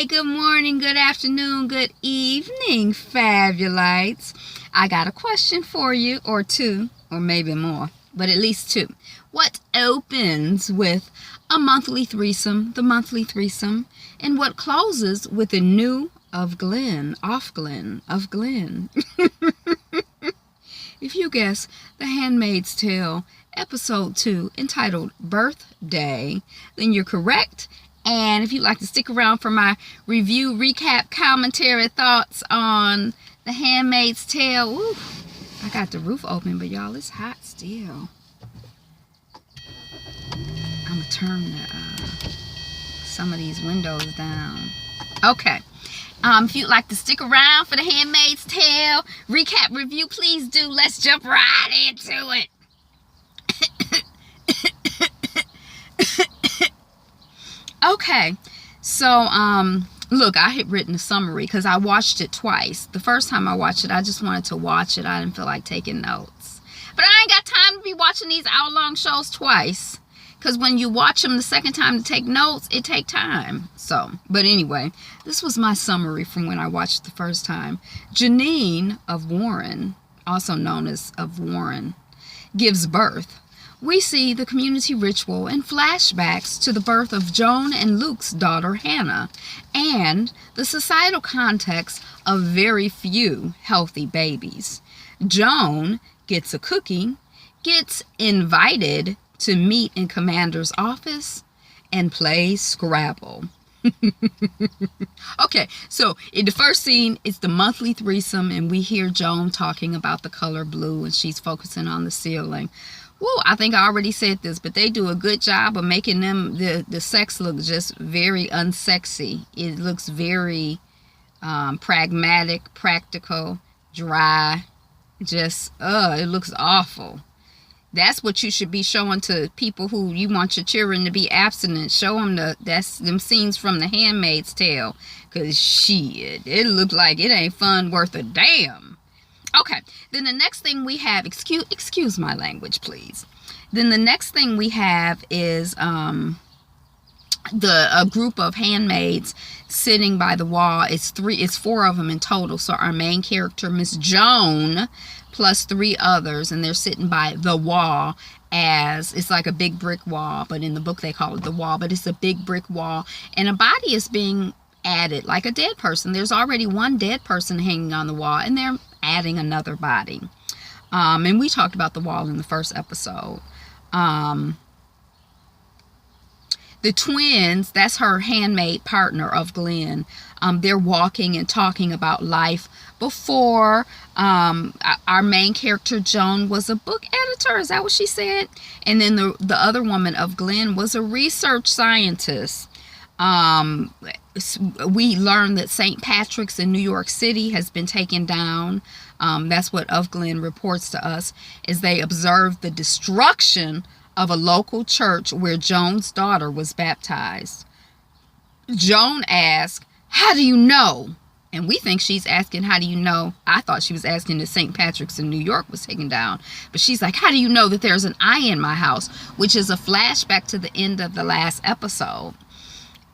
Good morning, good afternoon, good evening, Fabulites. I got a question for you, or two, or maybe more, but at least two. What opens with a monthly threesome, the monthly threesome, and what closes with a new of Glen, of Glen. If you guess The Handmaid's Tale, Episode 2, entitled Birthday, then you're correct. And if you'd like to stick around for my review, recap, commentary, thoughts on The Handmaid's Tale. Ooh, I got the roof open, but y'all, it's hot still. I'm going to turn some of these windows down. Okay. If you'd like to stick around for The Handmaid's Tale, recap, review, please do. Let's jump right into it. Okay, so, look, I had written a summary because I watched it twice. The first time I watched it, I just wanted to watch it. I didn't feel like taking notes. But I ain't got time to be watching these hour-long shows twice. Because when you watch them the second time to take notes, it take time. So, but anyway, this was my summary from when I watched it the first time. Janine of Warren, also known as of Warren, gives birth. We see the community ritual and flashbacks to the birth of Joan and Luke's daughter Hannah, and the societal context of very few healthy babies. Joan gets a cookie, gets invited to meet in Commander's office, and plays Scrabble. Okay, so in the first scene, it's the monthly threesome, and we hear Joan talking about the color blue, and she's focusing on the ceiling. Woo, I think I already said this, but they do a good job of making them, the sex look just very unsexy. It looks very pragmatic, practical, dry. Just, it looks awful. That's what you should be showing to people who you want your children to be abstinent. Show them them scenes from The Handmaid's Tale. Because shit, it looked like it ain't fun worth a damn. Okay, then the next thing we have, excuse my language, please. Then the next thing we have is a group of handmaids sitting by the wall. It's four of them in total. So our main character, Miss Joan, plus three others, and they're sitting by the wall. As it's like a big brick wall, but in the book they call it the wall, but it's a big brick wall, and a body is being added, like a dead person. There's already one dead person hanging on the wall, and they're adding another body. And we talked about the wall in the first episode. The twins, that's her handmaid partner of Glenn. They're walking and talking about life before. Our main character, Joan, was a book editor. Is that what she said? And then the other woman of Glenn was a research scientist. We learned that St. Patrick's in New York City has been taken down. That's what Of Glen reports to us, is they observed the destruction of a local church where Joan's daughter was baptized. Joan asked, "How do you know?" And we think she's asking, how do you know? I thought she was asking if St. Patrick's in New York was taken down. But she's like, how do you know that there's an eye in my house? Which is a flashback to the end of the last episode.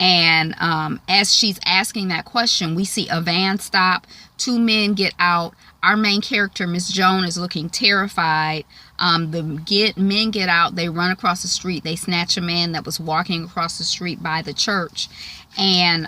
And as she's asking that question, we see a van stop. Two men get out. Our main character, Miss Joan, is looking terrified. Men get out. They run across the street. They snatch a man that was walking across the street by the church. And,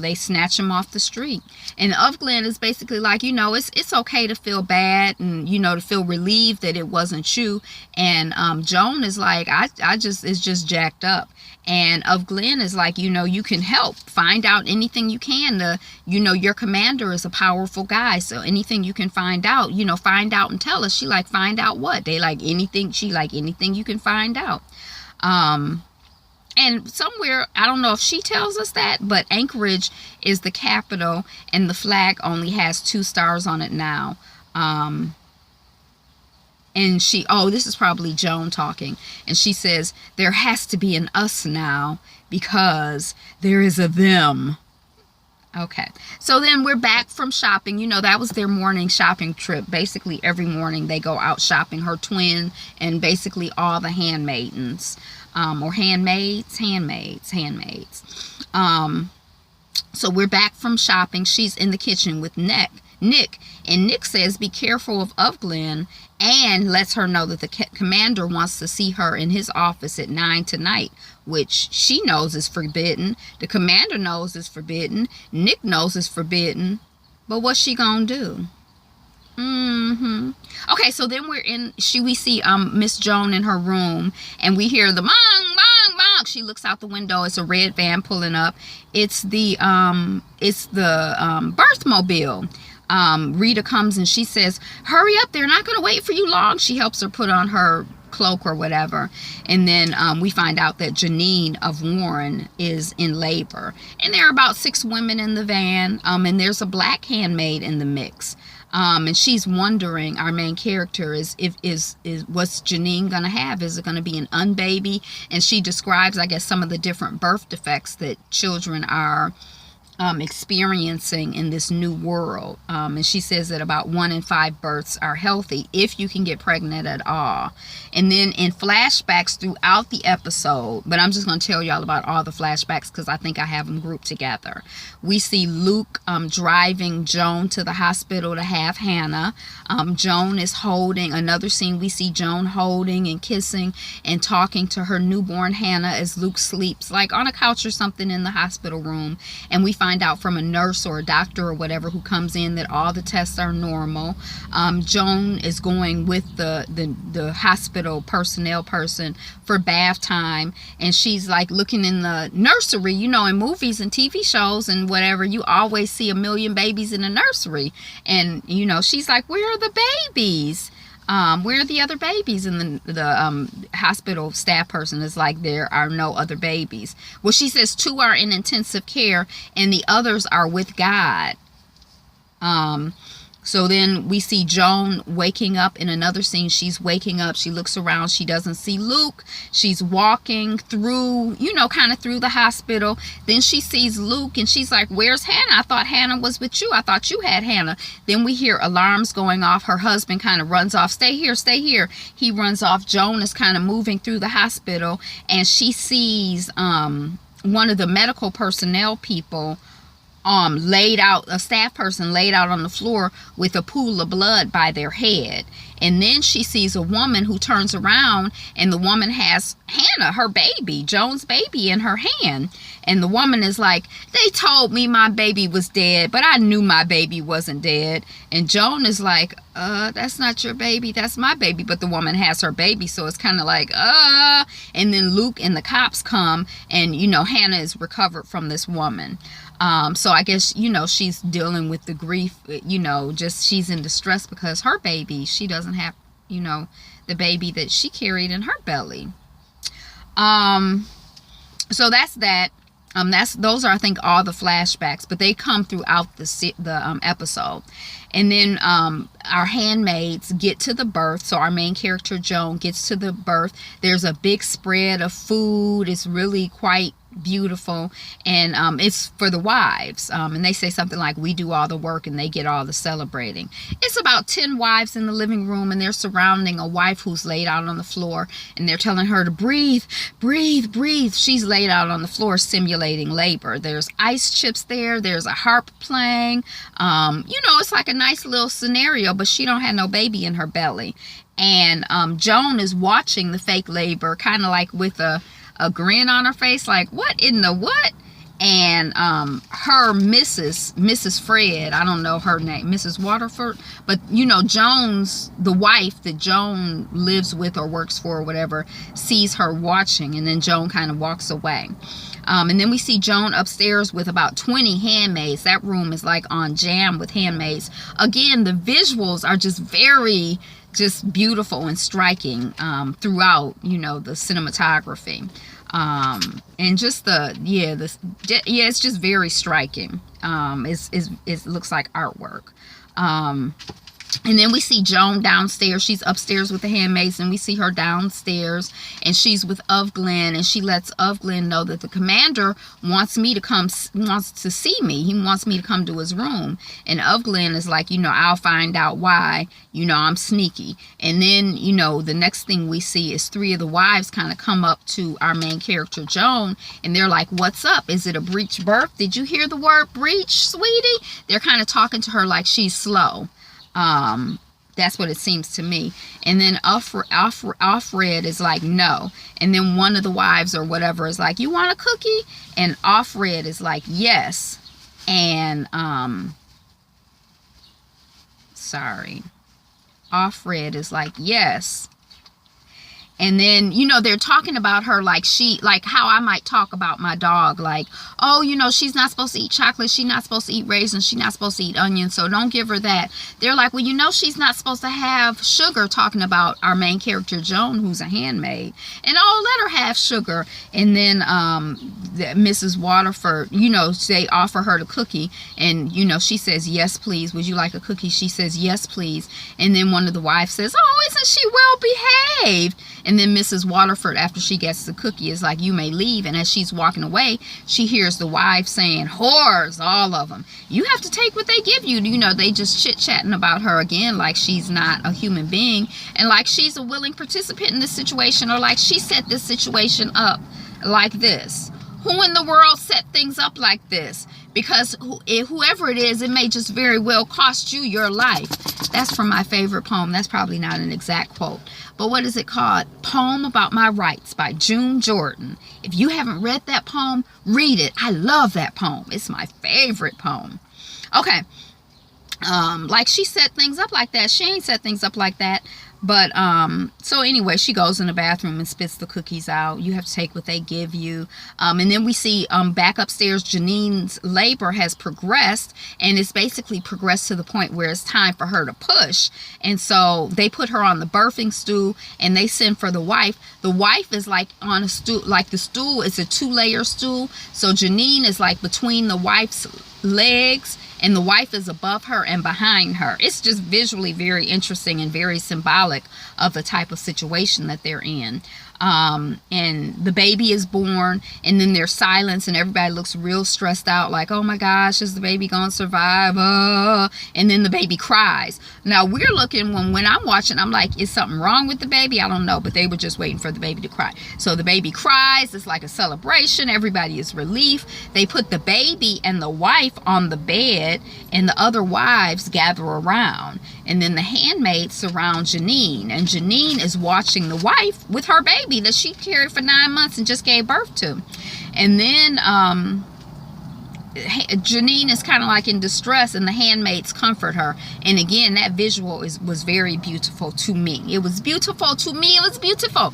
they snatch him off the street. And Of Glen is basically like, it's okay to feel bad and, to feel relieved that it wasn't you. And Joan is like, it's just jacked up. And Of Glen is like, you can help. Find out anything you can. Your commander is a powerful guy. So anything you can find out, find out and tell us. She like, find out what? They like anything. She like anything you can find out. And somewhere, I don't know if she tells us that, but Anchorage is the capital, and the flag only has 2 stars on it now. And this is probably Joan talking, and she says, there has to be an us now, because there is a them. Okay, so then we're back from shopping. That was their morning shopping trip. Basically, every morning they go out shopping, her twin and basically all the handmaidens. Or handmaids. So we're back from shopping. She's in the kitchen with Nick. And Nick says, be careful of Glenn, and lets her know that the commander wants to see her in his office at 9 tonight, which she knows is forbidden. The commander knows is forbidden. Nick knows is forbidden. But what's she gonna do? Okay, so then we see Miss Joan in her room, and we hear the bong bong bong. She looks out the window. It's a red van pulling up. It's the birthmobile. Rita comes and she says, hurry up, they're not going to wait for you long. She helps her put on her cloak or whatever. And then we find out that Janine of Warren is in labor. And there are about 6 women in the van. And there's a black handmaid in the mix. And she's wondering, our main character is what's Janine gonna have? Is it gonna be an unbaby? And she describes, I guess, some of the different birth defects that children are experiencing in this new world. And she says that about 1 in 5 births are healthy if you can get pregnant at all. And then in flashbacks throughout the episode, but I'm just going to tell y'all about all the flashbacks because I think I have them grouped together. We see Luke driving Joan to the hospital to have Hannah. Joan is holding, another scene we see Joan holding and kissing and talking to her newborn Hannah as Luke sleeps like on a couch or something in the hospital room. And we find out from a nurse or a doctor or whatever who comes in that all the tests are normal. Joan is going with the hospital personnel person for bath time, and she's like looking in the nursery. You know, in movies and TV shows and whatever, you always see a million babies in a nursery, and you know, she's like, where are the babies? Where are the other babies? And the hospital staff person is like, there are no other babies. Well, she says 2 are in intensive care and the others are with God. So then we see Joan waking up in another scene. She's waking up. She looks around. She doesn't see Luke. She's walking through, you know, kind of through the hospital. Then she sees Luke and she's like, where's Hannah? I thought Hannah was with you. I thought you had Hannah. Then we hear alarms going off. Her husband kind of runs off. Stay here, stay here. He runs off. Joan is kind of moving through the hospital and she sees one of the medical personnel people laid out, a staff person laid out on the floor with a pool of blood by their head. And then she sees a woman who turns around and the woman has Hannah, her baby, Joan's baby, in her hand. And the woman is like, they told me my baby was dead, but I knew my baby wasn't dead. And Joan is like, that's not your baby, that's my baby. But the woman has her baby, so it's kind of like, And then Luke and the cops come and, you know, Hannah is recovered from this woman. So I guess, you know, she's dealing with the grief, you know, just she's in distress because her baby, she doesn't have, you know, the baby that she carried in her belly. So that's that. Those are, I think, all the flashbacks, but they come throughout the episode. And then our handmaids get to the birth. So our main character, Joan, gets to the birth. There's a big spread of food. It's really quite beautiful, and it's for the wives, and they say something like, we do all the work and they get all the celebrating. It's about 10 wives in the living room, and they're surrounding a wife who's laid out on the floor, and they're telling her to breathe, breathe, breathe. She's laid out on the floor simulating labor. There's ice chips there's a harp playing, you know, it's like a nice little scenario, but she don't have no baby in her belly. And Joan is watching the fake labor kind of like with a grin on her face, like, what in the what? And her Mrs. Fred, I don't know her name, Mrs. Waterford, but you know, Joan's, the wife that Joan lives with or works for or whatever, sees her watching, and then Joan kind of walks away. And then we see Joan upstairs with about 20 handmaids. That room is like on jam with handmaids. Again, the visuals are just very beautiful and striking throughout, you know, the cinematography. And just it's just very striking. It looks like artwork. And then we see Joan downstairs. She's upstairs with the handmaids, and we see her downstairs, and she's with Glenn, and she lets Glenn know that the commander wants to see me. He wants me to come to his room. And Glenn is like, I'll find out why. I'm sneaky. And then, the next thing we see is 3 of the wives kind of come up to our main character, Joan, and they're like, what's up? Is it a breech birth? Did you hear the word breech, sweetie? They're kind of talking to her like she's slow. That's what it seems to me. And then Offred is like, no. And then one of the wives or whatever is like, you want a cookie? And Offred is like, yes. And Offred is like, yes. And then, they're talking about her like how I might talk about my dog. Like, oh, she's not supposed to eat chocolate. She's not supposed to eat raisins. She's not supposed to eat onions. So don't give her that. They're like, well, she's not supposed to have sugar, talking about our main character, Joan, who's a handmaid. And let her have sugar. And then Mrs. Waterford, they offer her the cookie. And, she says, yes, please. Would you like a cookie? She says, yes, please. And then one of the wives says, oh, isn't she well behaved? And then Mrs. Waterford, after she gets the cookie, is like, you may leave. And as she's walking away, she hears the wives saying, whores, all of them. You have to take what they give you. They just chit-chatting about her again, like she's not a human being. And like she's a willing participant in this situation, or like she set this situation up like this. Who in the world set things up like this? Because whoever it is, it may just very well cost you your life. That's from my favorite poem. That's probably not an exact quote. But what is it called? Poem About My Rights by June Jordan. If you haven't read that poem, read it. I love that poem. It's my favorite poem. Okay. Like she set things up like that. She ain't set things up like that. But, so anyway, she goes in the bathroom and spits the cookies out. You have to take what they give you. And then we see, back upstairs, Janine's labor has progressed, and it's basically progressed to the point where it's time for her to push. And so they put her on the birthing stool, and they send for the wife. The wife is like on a stool, like the stool is a 2-layer stool. So Janine is like between the wife's legs, and the wife is above her and behind her. It's just visually very interesting and very symbolic of the type of situation that they're in. And the baby is born, and then there's silence, and everybody looks real stressed out, like, oh my gosh, is the baby gonna survive? And then the baby cries. Now we're looking, when I'm watching, I'm like, is something wrong with the baby? I don't know, but they were just waiting for the baby to cry. So the baby cries. It's like a celebration. Everybody is relief. They put the baby and the wife on the bed, and the other wives gather around. And then the handmaids surround Janine, and Janine is watching the wife with her baby that she carried for 9 months and just gave birth to. And then Janine is kind of like in distress, and the handmaids comfort her. And again, that visual was very beautiful to me. It was beautiful to me. It was beautiful.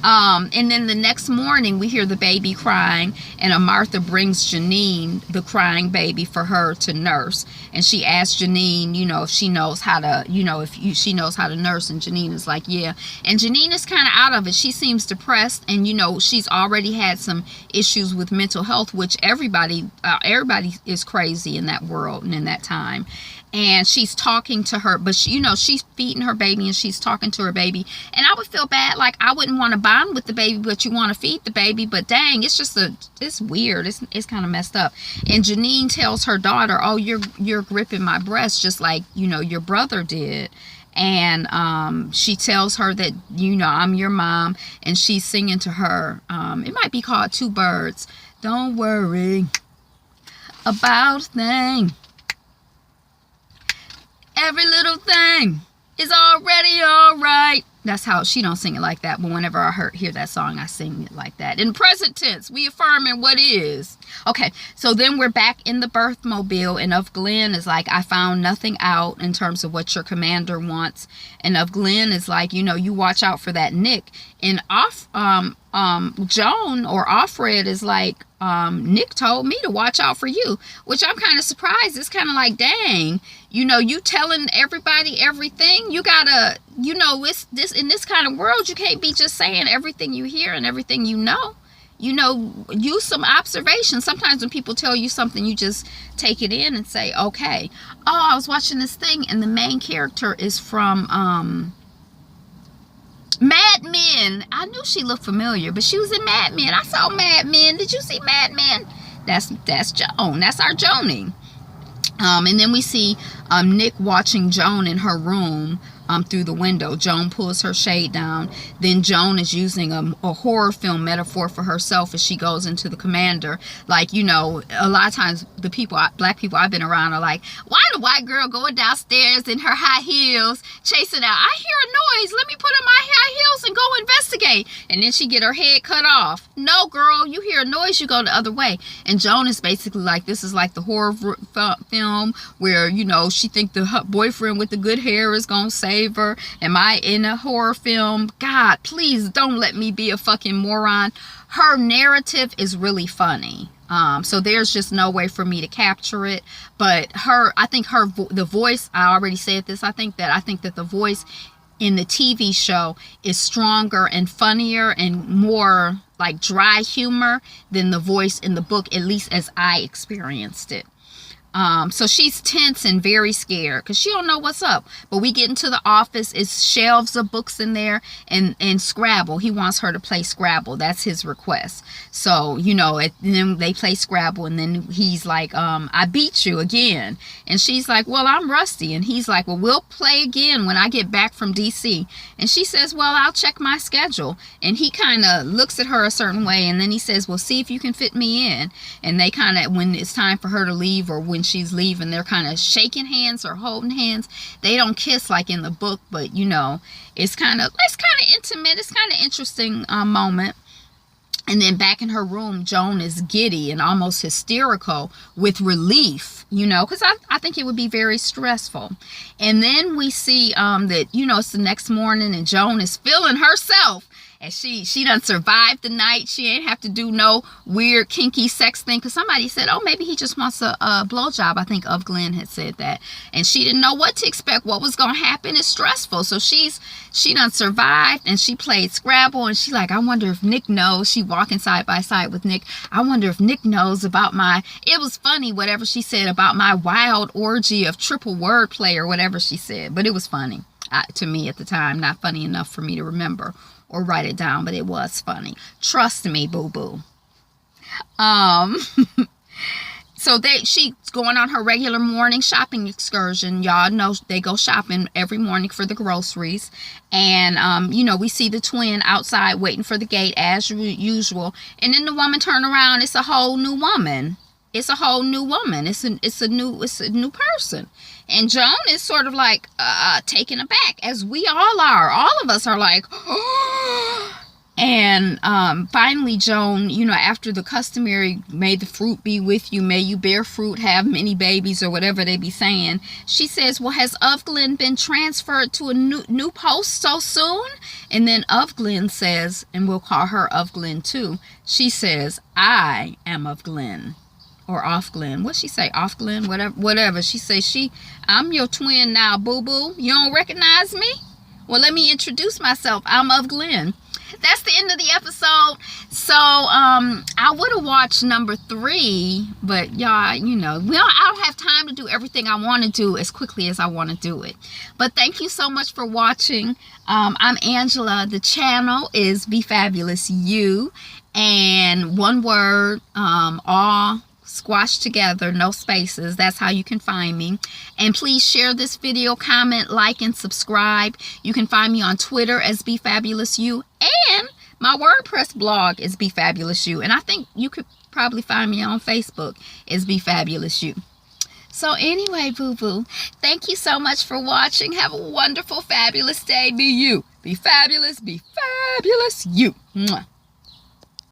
And then the next morning we hear the baby crying, and Martha brings Janine the crying baby for her to nurse. And she asks Janine, if she knows how to, she knows how to nurse. And Janine is like, yeah. And Janine is kind of out of it. She seems depressed, and she's already had some issues with mental health, which everybody is crazy in that world and in that time. And she's talking to her, but she's feeding her baby, and she's talking to her baby. And I would feel bad, like I wouldn't want to bond with the baby, but you want to feed the baby. But dang, it's weird. It's kind of messed up. And Janine tells her daughter, oh, you're gripping my breast just like your brother did. And she tells her that I'm your mom, and she's singing to her. It might be called Two Birds. Don't worry about a thing. Every little thing is already all right. That's how she don't sing it like that, but whenever I hear that song, I sing it like that. In present tense, we affirming what is. Okay, so then we're back in the birth mobile, and Glenn is like, I found nothing out in terms of what your commander wants. And Glenn is like, you watch out for that Nick. And Joan or Offred is like, Nick told me to watch out for you, which I'm kind of surprised. It's kind of like, dang, you telling everybody everything. You gotta, it's this, in this kind of world, you can't be just saying everything you hear and everything you know. you know, use some observation. Sometimes when people tell you something, you just take it in and say, okay. Oh, I was watching this thing, and the main character is from Mad Men. I knew she looked familiar, but she was in Mad Men. I saw Mad Men. Did you see Mad Men? That's Joan. That's our Joni. And then we see Nick watching Joan in her room through the window. Joan pulls her shade down. Then Joan is using a horror film metaphor for herself as she goes into the commander. Like, you know, a lot of times the people, black people I've been around are like, why the white girl going downstairs in her high heels chasing out? I hear a noise. Let me put on my high heels and go investigate. And then she get her head cut off. No, girl, you hear a noise, you go the other way. And Joan is basically like, this is like the horror film where, you know, she think the boyfriend with the good hair is gonna save her. Am I in a horror film? God, please don't let me be a fucking moron. Her narrative is really funny. So there's just no way for me to capture it. But I think the voice, I already said this, I think that the voice in the TV show is stronger and funnier and more like dry humor than the voice in the book, at least as I experienced it. So she's tense and very scared because she don't know what's up. But we get into the office. It's shelves of books in there and Scrabble. He wants her to play Scrabble. That's his request. So, you know, then they play Scrabble, and then he's like, I beat you again. And she's like, well, I'm rusty. And he's like, well, we'll play again when I get back from DC. And she says, well, I'll check my schedule. And he kind of looks at her a certain way, and then he says, well, see if you can fit me in. And they kind of, when it's time for her to leave or when she's leaving, they're kind of shaking hands or holding hands. They don't kiss like in the book, but you know, it's kind of intimate. It's kind of interesting moment. And then back in her room, Joan is giddy and almost hysterical with relief, you know, because I think it would be very stressful. And then we see that, you know, it's the next morning and Joan is feeling herself. And she done survived the night. She ain't have to do no weird kinky sex thing. Because somebody said, oh, maybe he just wants a blowjob. I think Glenn had said that. And she didn't know what to expect. What was going to happen is stressful. So she done survived, and she played Scrabble. And she like, I wonder if Nick knows. She walking side by side with Nick. I wonder if Nick knows about it was funny, whatever she said about my wild orgy of triple wordplay or whatever she said. But it was funny to me at the time. Not funny enough for me to remember or write it down, but it was funny. Trust me, boo-boo. So she's going on her regular morning shopping excursion. Y'all know they go shopping every morning for the groceries. And, you know, we see the twin outside waiting for the gate as usual. And then the woman turn around. It's a whole new woman. It's a whole new woman. It's a new person. And Joan is sort of like taken aback, as we all are. All of us are like, oh. And finally, Joan, you know, after the customary, may the fruit be with you, may you bear fruit, have many babies, or whatever they be saying, she says, well, has Glenn been transferred to a new post so soon? And then Glenn says, and we'll call her Glenn too, she says, I am Glenn. Or off Glenn. What'd she say? Off Glenn? Whatever. She says, I'm your twin now, boo-boo. You don't recognize me? Well, let me introduce myself. I'm Glenn. That's the end of the episode. So, I would have watched number 3, but y'all, you know, I don't have time to do everything I want to do as quickly as I want to do it. But thank you so much for watching. I'm Angela. The channel is Be Fabulous You. And one word, all squashed together, no spaces. That's how you can find me. And please share this video, comment, like, and subscribe. You can find me on Twitter as Be Fabulous You, and my WordPress blog is Be Fabulous You. And I think you could probably find me on Facebook as Be Fabulous You. So anyway, boo-boo, thank you so much for watching. Have a wonderful, fabulous day. Be you. Be fabulous. Be fabulous. You. Mwah.